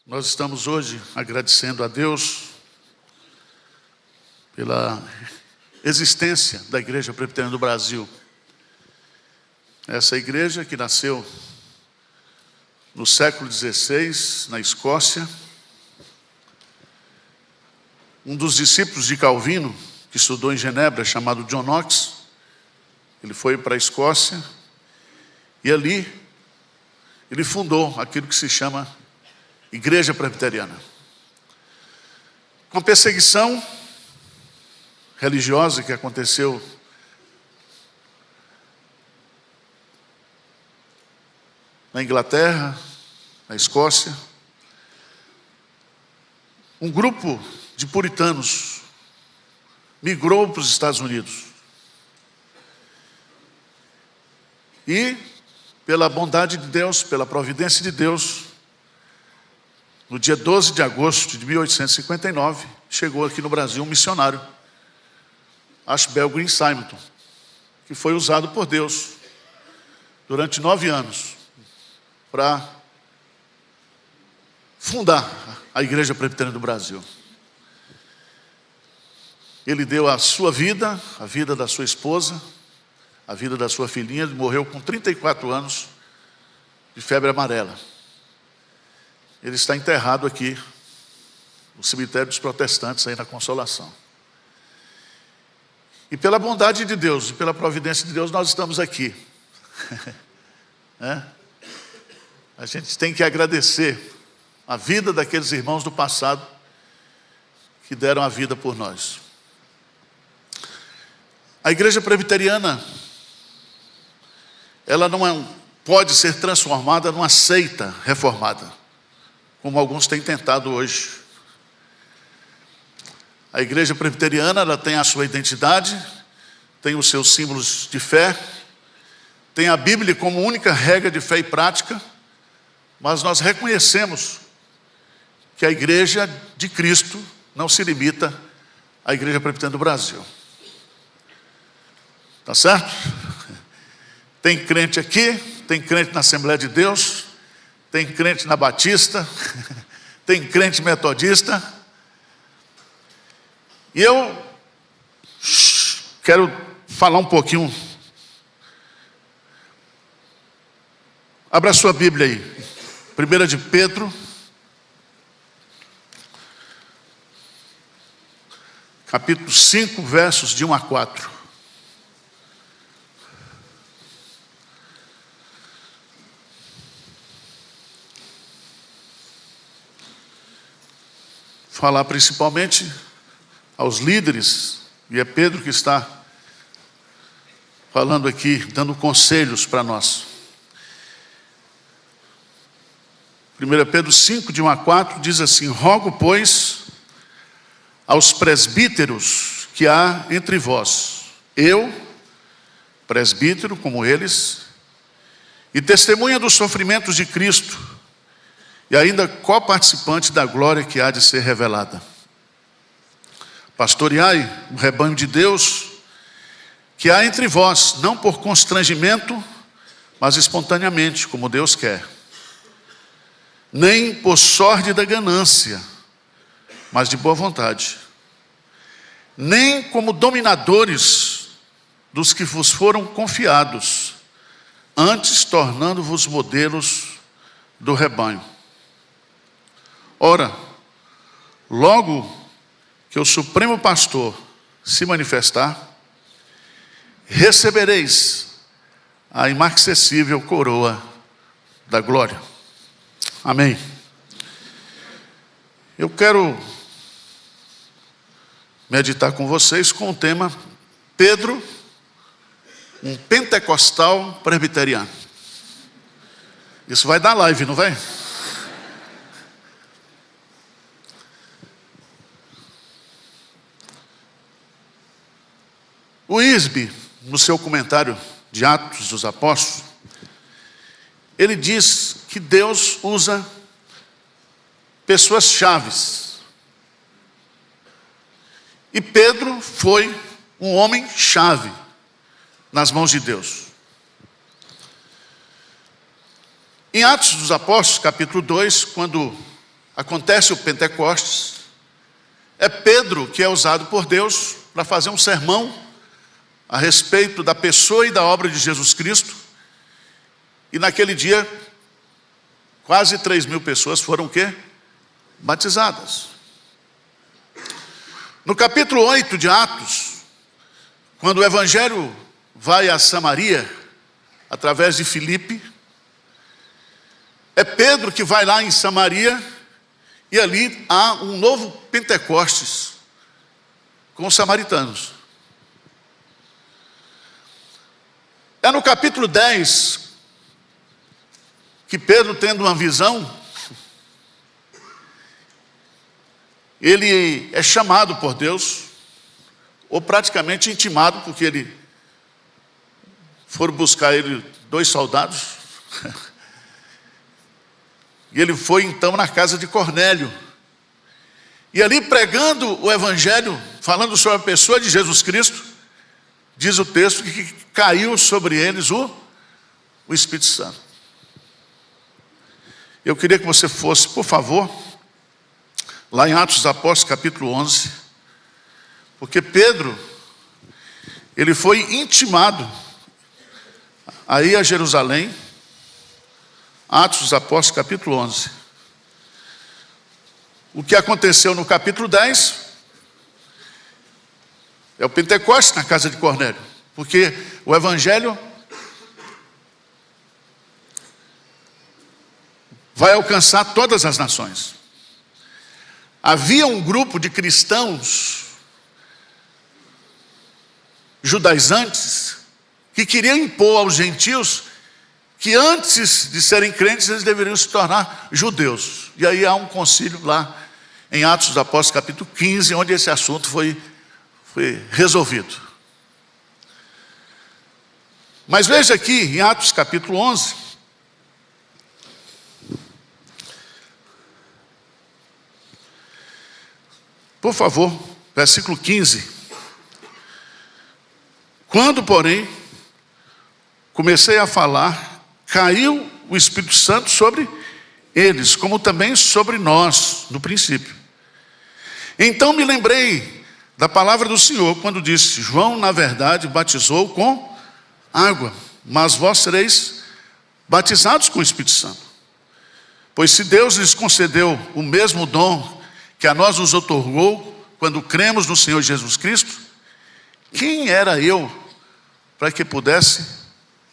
Nós estamos hoje agradecendo a Deus pela existência da Igreja Presbiteriana do Brasil. Essa igreja que nasceu no século XVI, na Escócia. Um dos discípulos de Calvino, que estudou em Genebra, chamado John Knox, ele foi para a Escócia e ali ele fundou aquilo que se chama Igreja Presbiteriana. Com a perseguição religiosa que aconteceu na Inglaterra, na Escócia, um grupo de puritanos migrou para os Estados Unidos. E, pela bondade de Deus, pela providência de Deus, no dia 12 de agosto de 1859, chegou aqui no Brasil um missionário, Ashbel Green Simonton, que foi usado por Deus durante 9 anos para fundar a Igreja Presbiteriana do Brasil. Ele deu a sua vida, a vida da sua esposa, a vida da sua filhinha. Ele morreu com 34 anos de febre amarela. Ele está enterrado aqui no cemitério dos protestantes, aí na Consolação. E pela bondade de Deus e pela providência de Deus, nós estamos aqui. A gente tem que agradecer a vida daqueles irmãos do passado que deram a vida por nós. A Igreja Presbiteriana, ela não pode ser transformada numa seita reformada, como alguns têm tentado hoje. A Igreja Presbiteriana, ela tem a sua identidade, tem os seus símbolos de fé, tem a Bíblia como única regra de fé e prática, mas nós reconhecemos que a Igreja de Cristo não se limita à Igreja Presbiteriana do Brasil. Tá certo? Tem crente aqui, tem crente na Assembleia de Deus, tem crente na Batista, tem crente metodista. E eu quero falar um pouquinho. Abra a sua Bíblia aí. 1 de Pedro, capítulo 5, versos de 1 a 4. Falar principalmente aos líderes, e é Pedro que está falando aqui, dando conselhos para nós. 1 Pedro 5, de 1 a 4, diz assim: rogo, pois, aos presbíteros que há entre vós, eu, presbítero como eles, e testemunha dos sofrimentos de Cristo, e ainda coparticipante da glória que há de ser revelada. Pastoreai o rebanho de Deus que há entre vós, não por constrangimento, mas espontaneamente, como Deus quer. Nem por sorte da ganância, mas de boa vontade. Nem como dominadores dos que vos foram confiados, antes tornando-vos modelos do rebanho. Ora, logo que o Supremo Pastor se manifestar, recebereis a inacessível coroa da glória. Amém. Eu quero meditar com vocês com o tema Pedro, um pentecostal presbiteriano. Isso vai dar live, não vai? O Isby, no seu comentário de Atos dos Apóstolos, ele diz que Deus usa pessoas chaves. E Pedro foi um homem chave nas mãos de Deus. Em Atos dos Apóstolos, capítulo 2, quando acontece o Pentecostes. É Pedro que é usado por Deus para fazer um sermão a respeito da pessoa e da obra de Jesus Cristo. E naquele dia, quase 3.000 pessoas foram o quê? Batizadas. No capítulo 8 de Atos, quando o evangelho vai a Samaria, através de Filipe, é Pedro que vai lá em Samaria, e ali há um novo Pentecostes com os samaritanos. É no capítulo 10 que Pedro, tendo uma visão, ele é chamado por Deus, ou praticamente intimado, porque foram buscar ele 2 soldados, e ele foi então na casa de Cornélio, e ali pregando o evangelho, falando sobre a pessoa de Jesus Cristo, diz o texto que caiu sobre eles o Espírito Santo. Eu queria que você fosse, por favor, lá em Atos dos Apóstolos, capítulo 11, porque Pedro, ele foi intimado a ir a Jerusalém. Atos dos Apóstolos, capítulo 11. O que aconteceu no capítulo 10 é o Pentecostes na casa de Cornélio, porque o evangelho vai alcançar todas as nações. Havia um grupo de cristãos judaizantes que queriam impor aos gentios que antes de serem crentes eles deveriam se tornar judeus. E aí há um concílio lá em Atos dos Apóstolos, capítulo 15, onde esse assunto foi resolvido. Mas veja aqui em Atos capítulo 11, por favor, versículo 15. Quando, porém, comecei a falar, caiu o Espírito Santo sobre eles, como também sobre nós, no princípio. Então me lembrei da palavra do Senhor, quando disse: João, na verdade, batizou com água, mas vós sereis batizados com o Espírito Santo. Pois se Deus lhes concedeu o mesmo dom que a nós nos otorgou, quando cremos no Senhor Jesus Cristo, quem era eu para que pudesse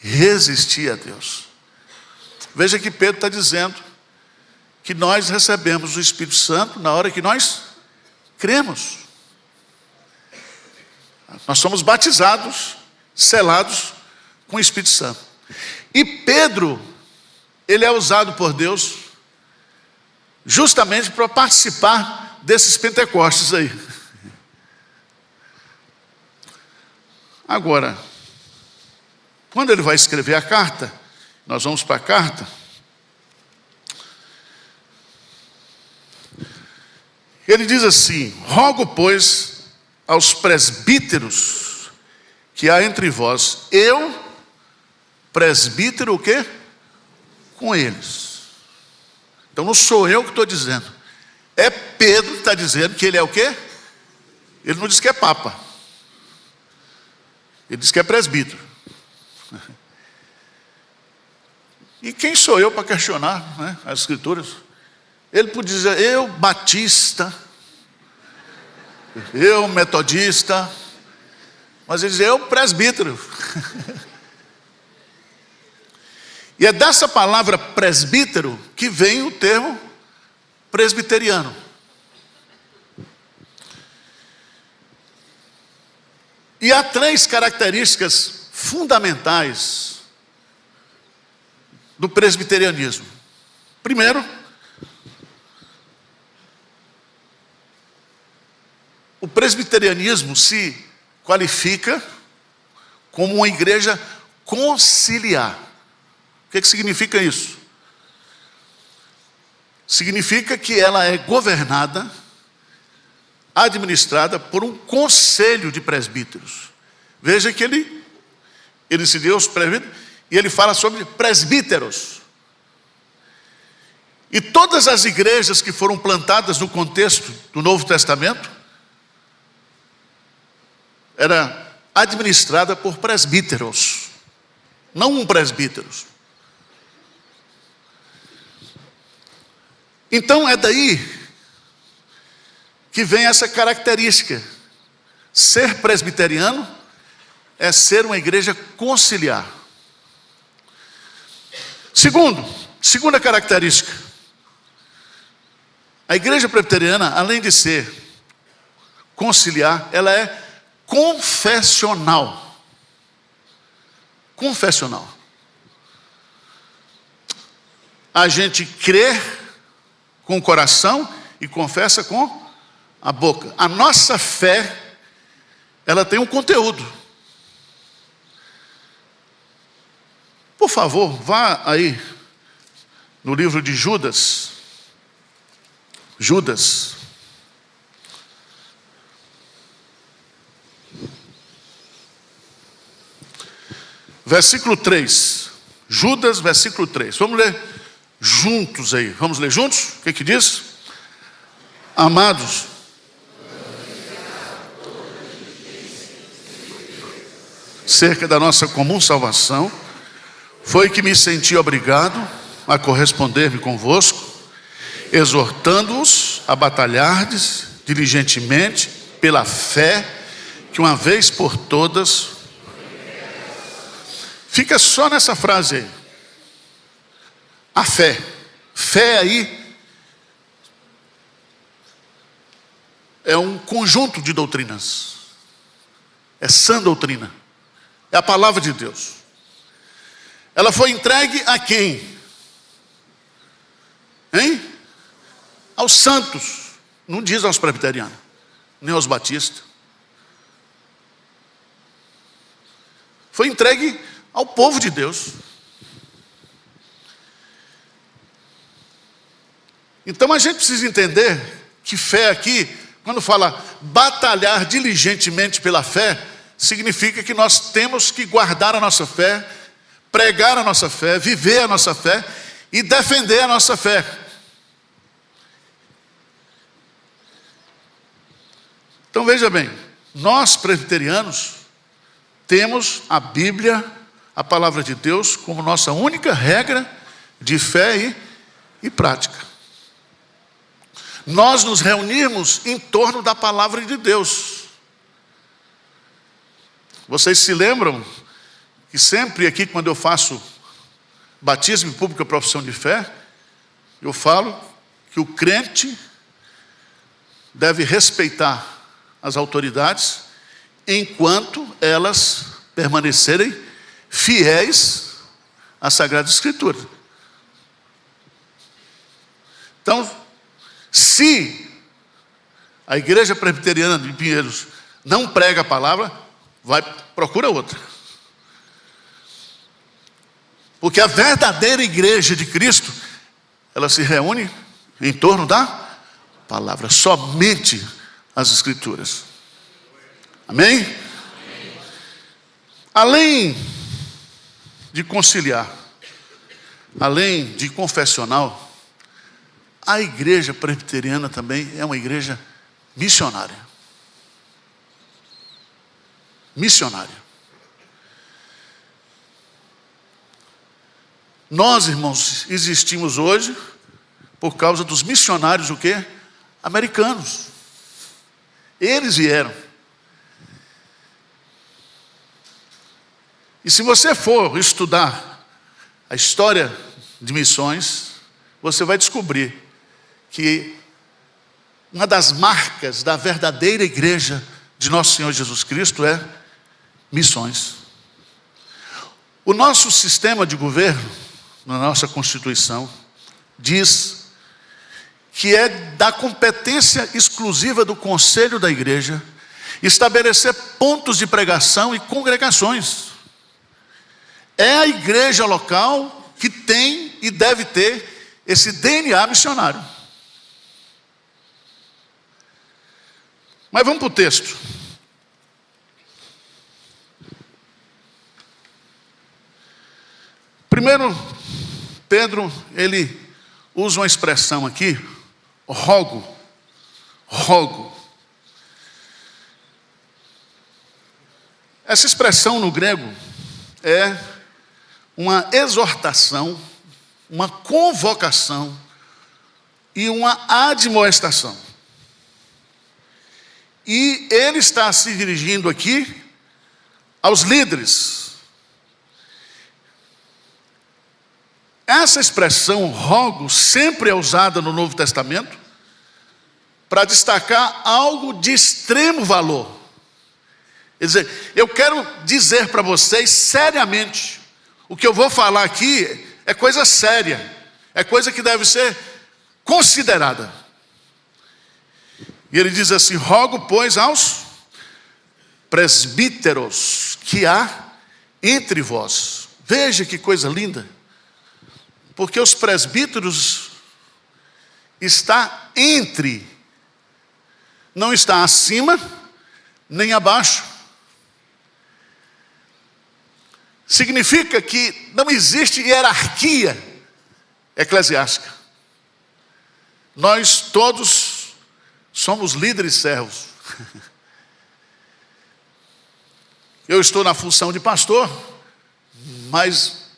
resistir a Deus? Veja que Pedro está dizendo que nós recebemos o Espírito Santo na hora que nós cremos. Nós somos batizados, selados com o Espírito Santo. E Pedro, ele é usado por Deus justamente para participar desses Pentecostes aí. Agora, quando ele vai escrever a carta, nós vamos para a carta, ele diz assim: rogo, pois, aos presbíteros que há entre vós, eu, presbítero, o quê? Com eles. Então não sou eu que estou dizendo, é Pedro que está dizendo que ele é o quê? Ele não diz que é papa, ele diz que é presbítero. E quem sou eu para questionar, né, as escrituras? Ele podia dizer: eu batista, eu metodista, mas ele diz: eu presbítero. E é dessa palavra presbítero que vem o termo presbiteriano. E há 3 características fundamentais do presbiterianismo. Primeiro, o presbiterianismo se qualifica como uma igreja conciliar. O que significa isso? Significa que ela é governada, administrada por um conselho de presbíteros. Veja que ele se deu os presbíteros, e ele fala sobre presbíteros. E todas as igrejas que foram plantadas no contexto do Novo Testamento era administrada por presbíteros, não um presbítero. Então é daí que vem essa característica. Ser presbiteriano é ser uma igreja conciliar. Segunda característica. A igreja presbiteriana, além de ser conciliar, ela é confessional. Confessional. A gente crê com o coração e confessa com a boca. A nossa fé, ela tem um conteúdo. Por favor, vá aí no livro de Judas. Judas. Versículo 3. Judas, versículo 3. Vamos ler juntos aí. Vamos ler juntos? O que diz? Amados, cerca da nossa comum salvação, foi que me senti obrigado a corresponder-me convosco, exortando-os a batalhardes diligentemente pela fé que uma vez por todas. Fica só nessa frase aí. A fé. Fé aí é um conjunto de doutrinas. É sã doutrina. É a palavra de Deus. Ela foi entregue a quem? Hein? Aos santos. Não diz aos presbiterianos, nem aos batistas. Foi entregue ao povo de Deus. Então a gente precisa entender que fé aqui, quando fala batalhar diligentemente pela fé, significa que nós temos que guardar a nossa fé, pregar a nossa fé, viver a nossa fé e defender a nossa fé. Então veja bem, nós presbiterianos temos a Bíblia, a palavra de Deus, como nossa única regra de fé e prática. Nós nos reunimos em torno da palavra de Deus. Vocês se lembram que sempre aqui, quando eu faço batismo em pública profissão de fé, eu falo que o crente deve respeitar as autoridades enquanto elas permanecerem fiéis à Sagrada Escritura. Então, se a igreja presbiteriana de Pinheiros não prega a palavra, procura outra. Porque a verdadeira igreja de Cristo, ela se reúne em torno da palavra, somente as Escrituras. Amém? Amém. Além de conciliar, além de confessional, a igreja presbiteriana também é uma igreja missionária. Missionária. Nós, irmãos, existimos hoje por causa dos missionários, o quê? Americanos. Eles vieram. E se você for estudar a história de missões, você vai descobrir que uma das marcas da verdadeira igreja de nosso Senhor Jesus Cristo é missões. O nosso sistema de governo, na nossa Constituição, diz que é da competência exclusiva do Conselho da Igreja estabelecer pontos de pregação e congregações. É a igreja local que tem e deve ter esse DNA missionário. Mas vamos para o texto. Primeiro, Pedro, ele usa uma expressão aqui, rogo. Essa expressão no grego é uma exortação, uma convocação e uma admoestação. E ele está se dirigindo aqui aos líderes. Essa expressão rogo sempre é usada no Novo Testamento para destacar algo de extremo valor. Quer dizer, eu quero dizer para vocês seriamente, o que eu vou falar aqui é coisa séria, é coisa que deve ser considerada. E ele diz assim: rogo, pois, aos presbíteros que há entre vós. Veja que coisa linda, porque os presbíteros está entre, não está acima nem abaixo. Significa que não existe hierarquia eclesiástica. Nós todos somos líderes servos. Eu estou na função de pastor, mas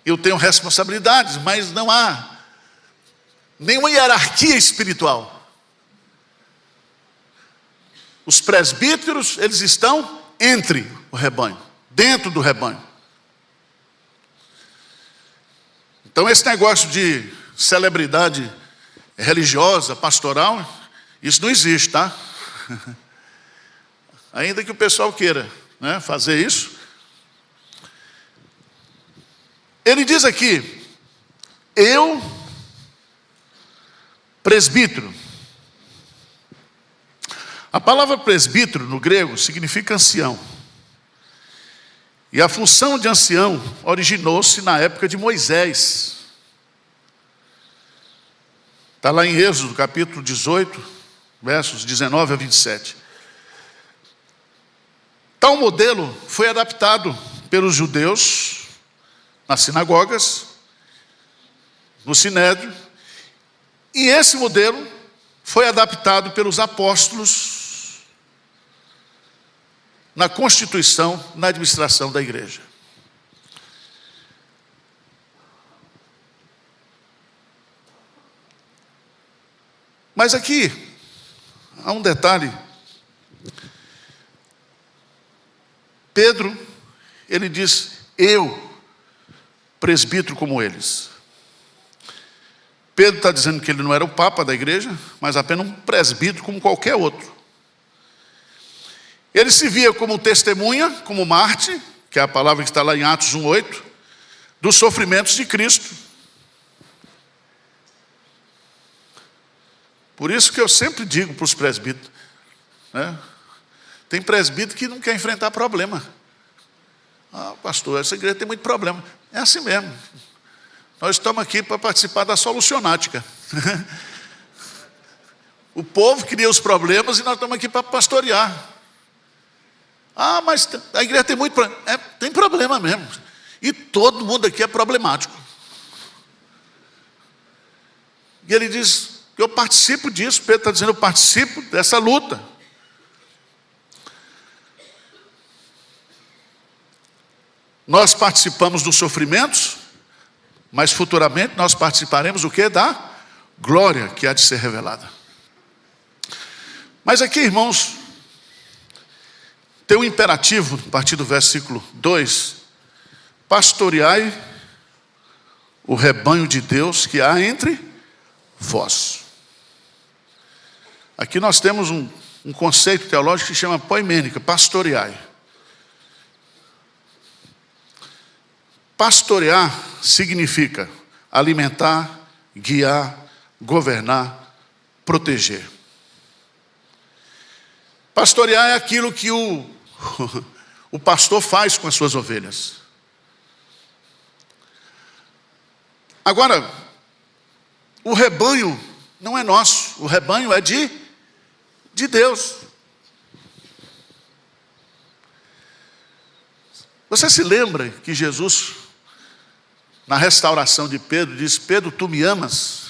eu tenho responsabilidades, mas não há nenhuma hierarquia espiritual. Os presbíteros, eles estão entre o rebanho, dentro do rebanho. Então esse negócio de celebridade religiosa, pastoral, isso não existe, tá? Ainda que o pessoal queira, né, fazer isso. Ele diz aqui, eu, presbítero. A palavra presbítero no grego significa ancião. E a função de ancião originou-se na época de Moisés. Está lá em Êxodo, capítulo 18, versos 19 a 27. Tal modelo foi adaptado pelos judeus nas sinagogas, no sinédrio, e esse modelo foi adaptado pelos apóstolos na constituição, na administração da igreja. Mas aqui há um detalhe. Pedro, ele diz, eu, presbítero como eles. Pedro está dizendo que ele não era o papa da igreja, mas apenas um presbítero como qualquer outro. Ele se via como testemunha, como mártir, que é a palavra que está lá em Atos 1:8, dos sofrimentos de Cristo. Por isso que eu sempre digo para os presbíteros, né? Tem presbítero que não quer enfrentar problema. Ah, pastor, essa igreja tem muito problema. É assim mesmo. Nós estamos aqui para participar da solucionática. O povo cria os problemas e nós estamos aqui para pastorear. Ah, mas a igreja tem muito problema. Tem problema mesmo. E todo mundo aqui é problemático. E ele diz, eu participo disso. Pedro está dizendo, eu participo dessa luta. Nós participamos dos sofrimentos, mas futuramente nós participaremos o quê? Da glória que há de ser revelada. Mas aqui, irmãos, tem um imperativo, a partir do versículo 2, pastoreai o rebanho de Deus que há entre vós. Aqui nós temos um conceito teológico que chama poimênica, pastoreai. Pastorear significa alimentar, guiar, governar, proteger. Pastorear é aquilo que o pastor faz com as suas ovelhas. Agora, o rebanho não é nosso, o rebanho é de Deus. Você se lembra que Jesus na restauração de Pedro, diz: Pedro, tu me amas?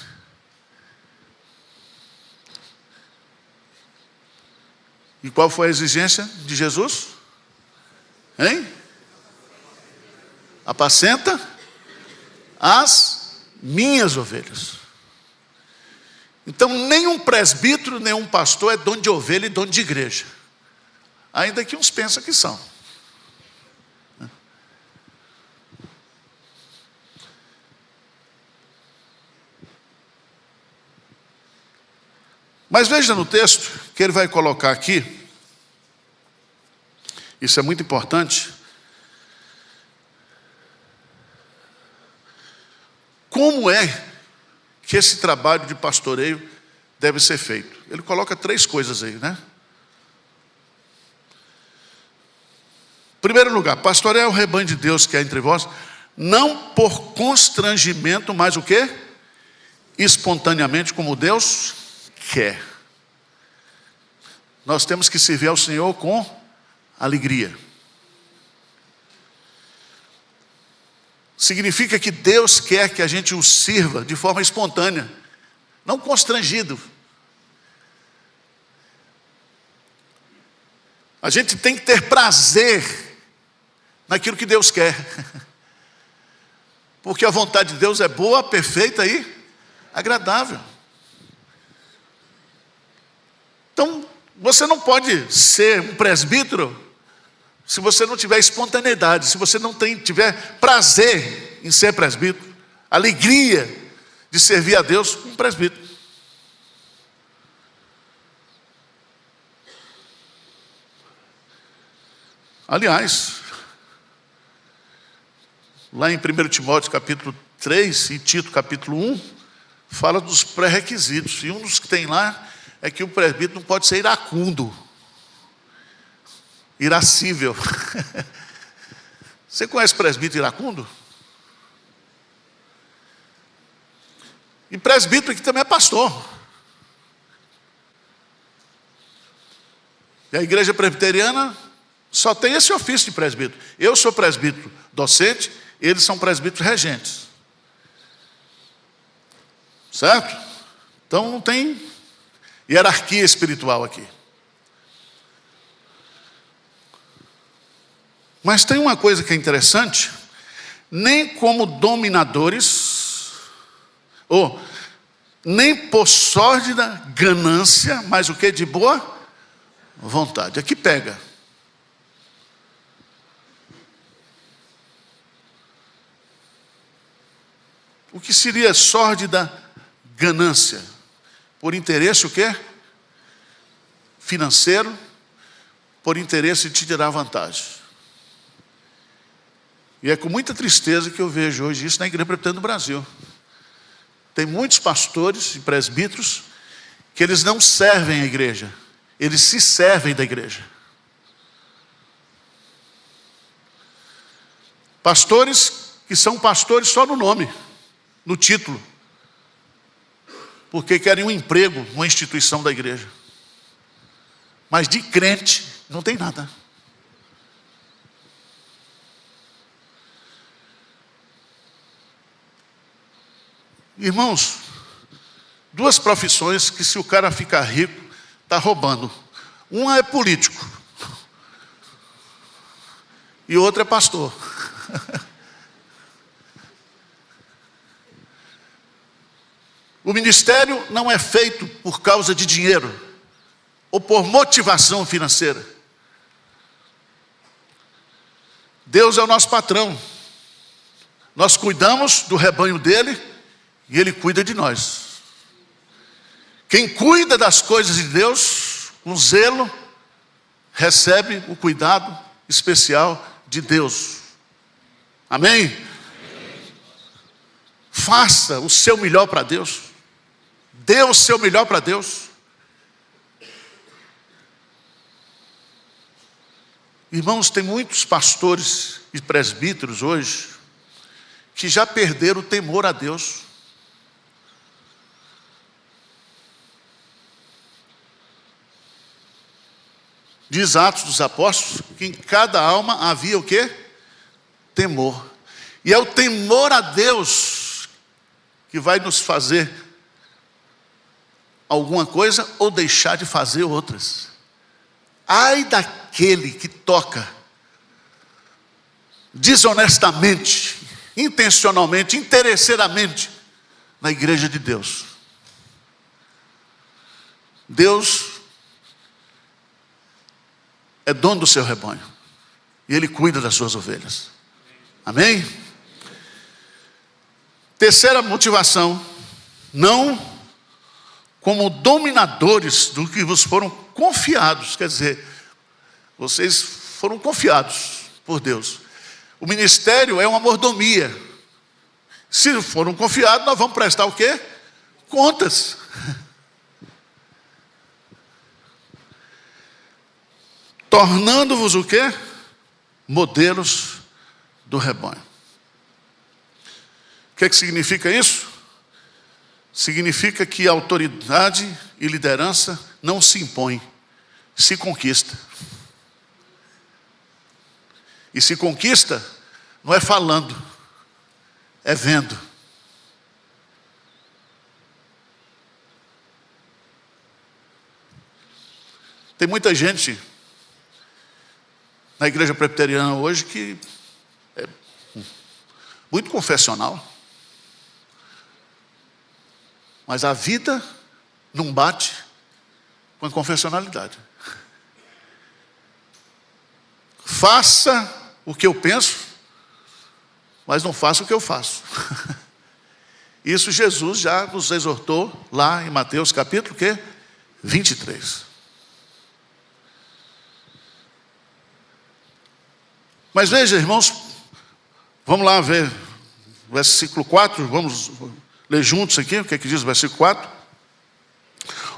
E qual foi a exigência de Jesus? Hein? Apacenta as minhas ovelhas. Então, nenhum presbítero, nenhum pastor é dono de ovelha e dono de igreja. Ainda que uns pensam que são. Mas veja no texto que ele vai colocar aqui, isso é muito importante, como é que esse trabalho de pastoreio deve ser feito. Ele coloca 3 coisas aí, né? Em primeiro lugar, pastorear o rebanho de Deus que há entre vós, não por constrangimento, mas o quê? Espontaneamente, como Deus quer. Nós temos que servir ao Senhor com alegria. Significa que Deus quer que a gente o sirva de forma espontânea, não constrangido. A gente tem que ter prazer naquilo que Deus quer. Porque a vontade de Deus é boa, perfeita e agradável. Então, você não pode ser um presbítero se você não tiver espontaneidade, se você não tiver prazer em ser presbítero, alegria de servir a Deus como presbítero. Aliás, lá em 1 Timóteo capítulo 3 e Tito capítulo 1, fala dos pré-requisitos. E um dos que tem lá é que o presbítero não pode ser iracundo, irascível. Você conhece presbítero iracundo? E presbítero aqui também é pastor. E a igreja presbiteriana só tem esse ofício de presbítero. Eu sou presbítero docente, eles são presbíteros regentes. Certo? Então não tem hierarquia espiritual aqui. Mas tem uma coisa que é interessante: nem como dominadores, ou nem por sórdida ganância, mas o que? De boa vontade. Aqui pega. O que seria sórdida ganância? Por interesse o quê? Financeiro, por interesse de te tirar vantagem. E é com muita tristeza que eu vejo hoje isso na Igreja Presbiteriana do Brasil. Tem muitos pastores e presbíteros que eles não servem a igreja, eles se servem da igreja. Pastores que são pastores só no nome, no título, porque querem um emprego numa instituição da igreja. Mas de crente não tem nada. Irmãos, 2 profissões que, se o cara ficar rico, está roubando. Uma é político e outra é pastor. O ministério não é feito por causa de dinheiro ou por motivação financeira. Deus é o nosso patrão. Nós cuidamos do rebanho dele e ele cuida de nós. Quem cuida das coisas de Deus, com zelo, recebe o cuidado especial de Deus. Amém? Faça o seu melhor para Deus. Dê o seu melhor para Deus. Irmãos, tem muitos pastores e presbíteros hoje que já perderam o temor a Deus. Diz Atos dos Apóstolos que em cada alma havia o quê? Temor. E é o temor a Deus que vai nos fazer alguma coisa ou deixar de fazer outras. Ai daquele que toca desonestamente, intencionalmente, interesseiramente na igreja de Deus. Deus é dono do seu rebanho e Ele cuida das suas ovelhas. Amém? Terceira motivação: não como dominadores do que vos foram confiados. Quer dizer, vocês foram confiados por Deus. O ministério é uma mordomia. Se foram confiados, nós vamos prestar o quê? Contas. Tornando-vos o quê? Modelos do rebanho. O que é que significa isso? Significa que a autoridade e liderança não se impõe, se conquista. E se conquista não é falando, é vendo. Tem muita gente na igreja presbiteriana hoje que é muito confessional, mas a vida não bate com a confessionalidade. Faça o que eu penso, mas não faça o que eu faço. Isso Jesus já nos exortou lá em Mateus capítulo quê? 23. Mas veja, irmãos, vamos lá ver o versículo 4, vamos ler juntos aqui, o que é que diz o versículo 4?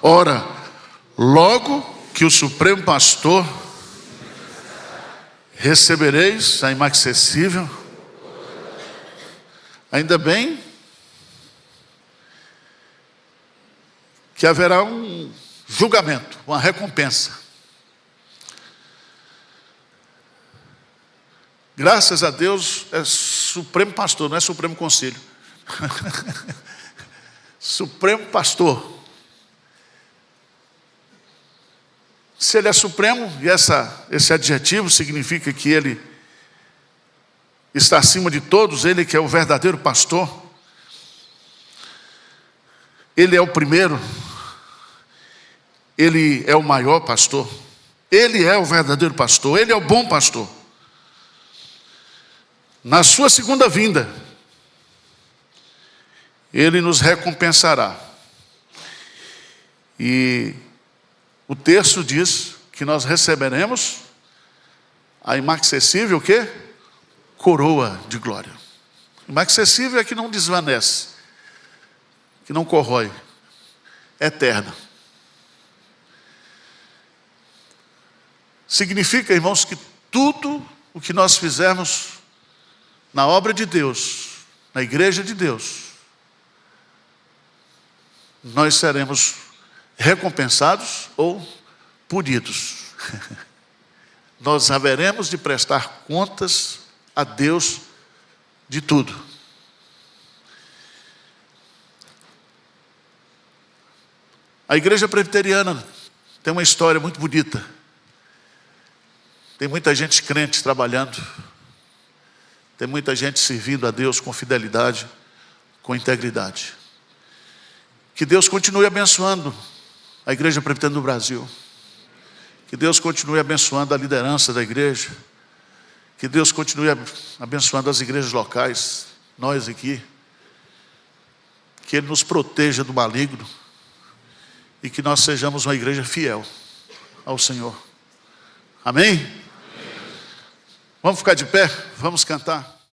Ora, logo que o Supremo Pastor recebereis a inacessível, ainda bem que haverá um julgamento, uma recompensa. Graças a Deus é Supremo Pastor, não é Supremo Conselho. Supremo Pastor. Se ele é supremo, e esse adjetivo significa que ele está acima de todos, ele que é o verdadeiro pastor, ele é o primeiro, ele é o maior pastor, ele é o verdadeiro pastor, ele é o bom pastor. Na sua segunda vinda, ele nos recompensará. E o texto diz que nós receberemos a inacessível o quê? Coroa de glória. Inacessível é que não desvanece, que não corrói, é eterna. Significa, irmãos, que tudo o que nós fizermos na obra de Deus, na igreja de Deus, nós seremos recompensados ou punidos. Nós haveremos de prestar contas a Deus de tudo. A igreja presbiteriana tem uma história muito bonita. Tem muita gente crente trabalhando. Tem muita gente servindo a Deus com fidelidade, com integridade. Que Deus continue abençoando a igreja presbiteriana do Brasil. Que Deus continue abençoando a liderança da igreja. Que Deus continue abençoando as igrejas locais, nós aqui. Que Ele nos proteja do maligno. E que nós sejamos uma igreja fiel ao Senhor. Amém? Vamos ficar de pé? Vamos cantar.